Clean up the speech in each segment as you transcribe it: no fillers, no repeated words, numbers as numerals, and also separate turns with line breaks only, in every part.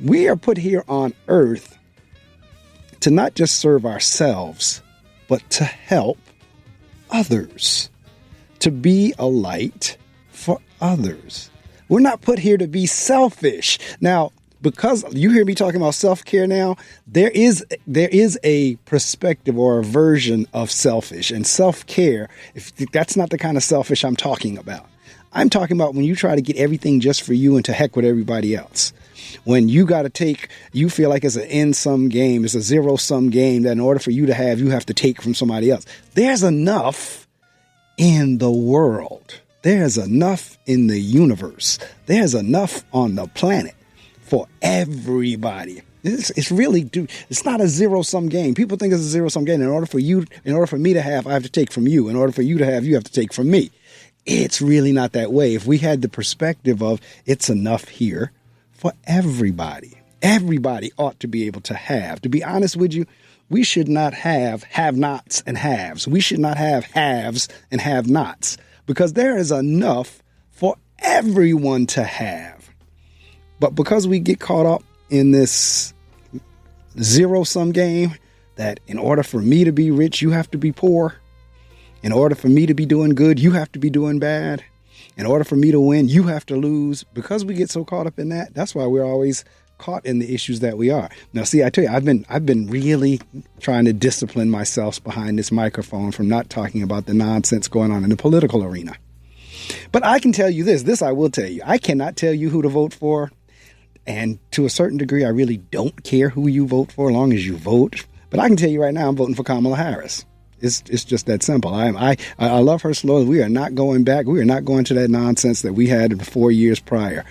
We are put here on earth to not just serve ourselves, but to help others, to be a light for others. We're not put here to be selfish. Now, because you hear me talking about self-care now, there is a perspective or a version of selfish and self-care. If that's not the kind of selfish I'm talking about. I'm talking about when you try to get everything just for you and to heck with everybody else. When you feel like it's an end-sum game, it's a zero-sum game that in order for you to have, you have to take from somebody else. There's enough in the world. There's enough in the universe. There's enough on the planet for everybody. It's not a zero-sum game. People think it's a zero-sum game. In order for me to have, I have to take from you. In order for you to have, you have to take from me. It's really not that way. If we had the perspective of it's enough here for everybody, everybody ought to be able to have. To be honest with you, we should not have have-nots and haves. We should not have haves and have-nots because there is enough for everyone to have. But because we get caught up in this zero-sum game that in order for me to be rich, you have to be poor. In order for me to be doing good, you have to be doing bad. In order for me to win, you have to lose. Because we get so caught up in that, that's why we're always caught in the issues that we are. Now, see, I tell you, I've been really trying to discipline myself behind this microphone from not talking about the nonsense going on in the political arena. But I can tell you this I will tell you. I cannot tell you who to vote for. And to a certain degree, I really don't care who you vote for as long as you vote. But I can tell you right now, I'm voting for Kamala Harris. It's just that simple. I love her slogan. We are not going back. We are not going to that nonsense that we had in the 4 years prior.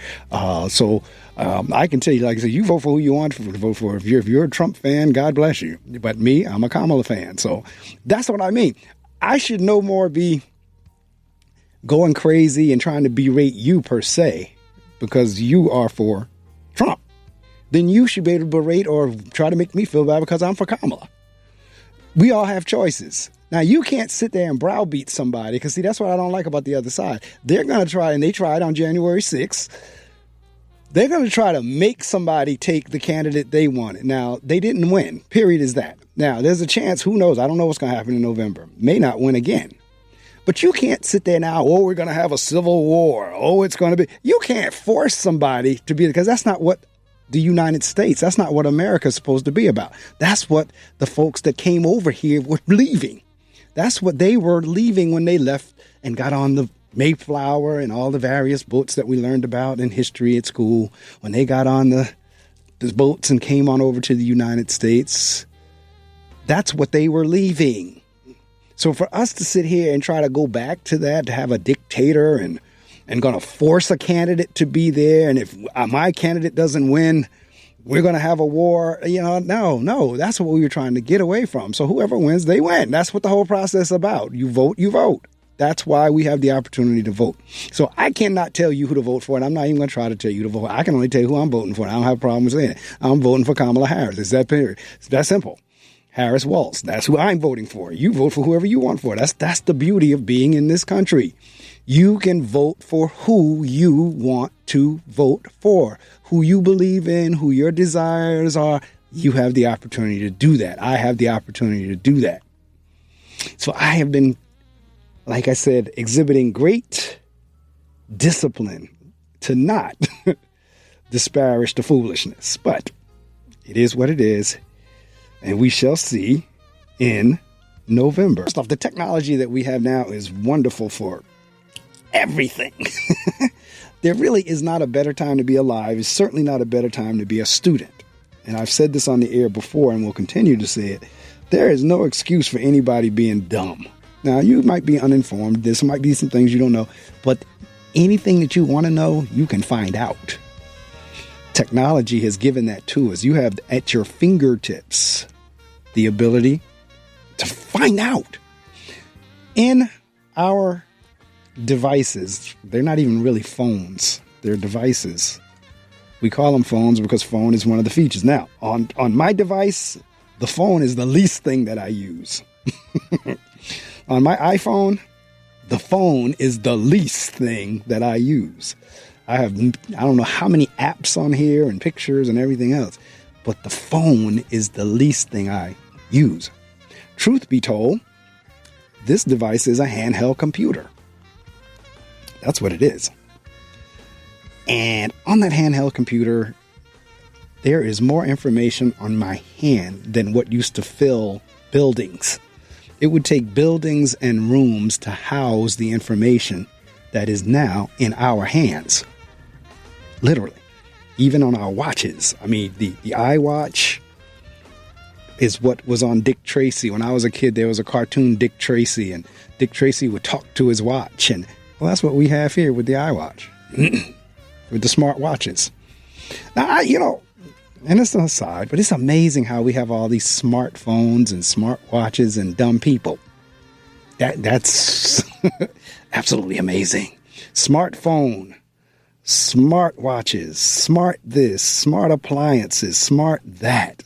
So I can tell you, like I said, you vote for who you want to vote for. If you're a Trump fan, God bless you. But me, I'm a Kamala fan. So that's what I mean. I should no more be going crazy and trying to berate you per se because you are for Trump. Then you should be able to berate or try to make me feel bad because I'm for Kamala. We all have choices. Now, you can't sit there and browbeat somebody because, see, that's what I don't like about the other side. They're going to try, and they tried on January 6th, they're going to try to make somebody take the candidate they wanted. Now, they didn't win. Period is that. Now, there's a chance, who knows? I don't know what's going to happen in November. May not win again. But you can't sit there now, we're going to have a civil war. It's going to be. You can't force somebody to be, because that's not what the United States, that's not what America's supposed to be about. That's what the folks that came over here were leaving. That's what they were leaving when they left and got on the Mayflower and all the various boats that we learned about in history at school. When they got on the boats and came on over to the United States, that's what they were leaving. So for us to sit here and try to go back to that, to have a dictator and going to force a candidate to be there. And if my candidate doesn't win, we're going to have a war. No, that's what we were trying to get away from. So whoever wins, they win. That's what the whole process is about. You vote, you vote. That's why we have the opportunity to vote. So I cannot tell you who to vote for, and I'm not even going to try to tell you to vote. I can only tell you who I'm voting for. And I don't have problems saying it. I'm voting for Kamala Harris. It's that period. It's that simple. Harris Waltz. That's who I'm voting for. You vote for whoever you want for. That's the beauty of being in this country. You can vote for who you want to vote for, who you believe in, who your desires are. You have the opportunity to do that. I have the opportunity to do that. So I have been, like I said, exhibiting great discipline to not disparage the foolishness. But it is what it is. And we shall see in November. First off, the technology that we have now is wonderful for everything. There really is not a better time to be alive. It's certainly not a better time to be a student. And I've said this on the air before and will continue to say it. There is no excuse for anybody being dumb. Now, you might be uninformed. There might be some things you don't know. But anything that you want to know, you can find out. Technology has given that to us. You have at your fingertips the ability to find out. In our devices, they're not even really phones. They're devices. We call them phones because phone is one of the features. Now, on my device, the phone is the least thing that I use. On my iPhone, the phone is the least thing that I use. I don't know how many apps on here and pictures and everything else, but the phone is the least thing I use. Truth be told, this device is a handheld computer. That's what it is. And on that handheld computer, there is more information on my hand than what used to fill buildings. It would take buildings and rooms to house the information that is now in our hands. Literally. Even on our watches. I mean, the iWatch is what was on Dick Tracy. When I was a kid, there was a cartoon, Dick Tracy, and Dick Tracy would talk to his watch. And well, that's what we have here with the iWatch, with the smart watches. Now, and it's an aside, but it's amazing how we have all these smartphones and smart watches and dumb people. That's absolutely amazing. Smartphone, smart watches, smart this, smart appliances, smart that.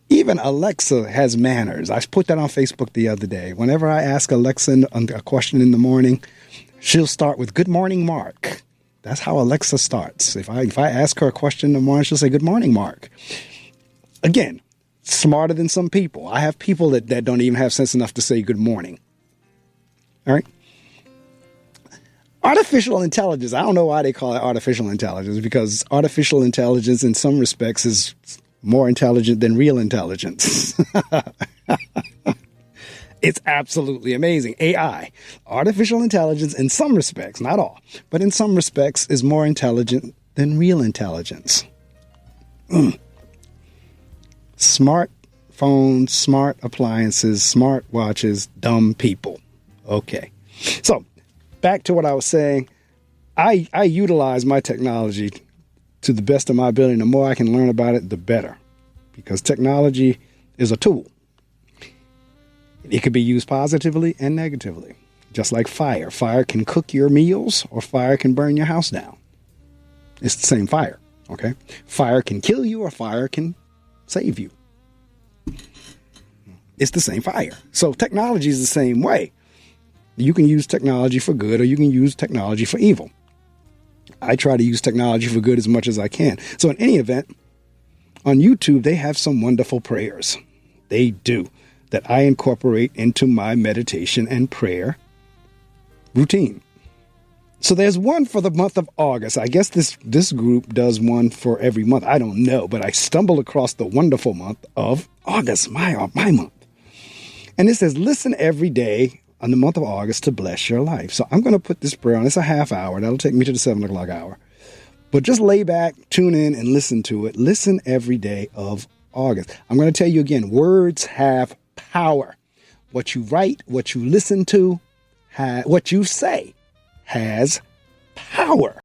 Even Alexa has manners. I put that on Facebook the other day. Whenever I ask Alexa a question in the morning, she'll start with, "Good morning, Mark." That's how Alexa starts. If I ask her a question in the morning, she'll say, "Good morning, Mark." Again, smarter than some people. I have people that don't even have sense enough to say good morning. All right. Artificial intelligence. I don't know why they call it artificial intelligence, because artificial intelligence in some respects is more intelligent than real intelligence. It's absolutely amazing. AI, artificial intelligence, in some respects, not all, but in some respects is more intelligent than real intelligence. Smart phones, smart appliances, smart watches, dumb people. Okay. So back to what I was saying. I utilize my technology to the best of my ability. The more I can learn about it, the better, because technology is a tool. It could be used positively and negatively, just like fire. Fire can cook your meals, or fire can burn your house down. It's the same fire, okay? Fire can kill you, or fire can save you. It's the same fire. So technology is the same way. You can use technology for good, or you can use technology for evil. I try to use technology for good as much as I can. So in any event, on YouTube, they have some wonderful prayers. They do. That I incorporate into my meditation and prayer routine. So there's one for the month of August. I guess this group does one for every month. I don't know, but I stumbled across the wonderful month of August, my month. And it says, listen every day on the month of August to bless your life. So I'm going to put this prayer on. It's a half hour. That'll take me to the 7 o'clock hour. But just lay back, tune in, and listen to it. Listen every day of August. I'm going to tell you again, words have power. What you write, what you listen to, what you say has power.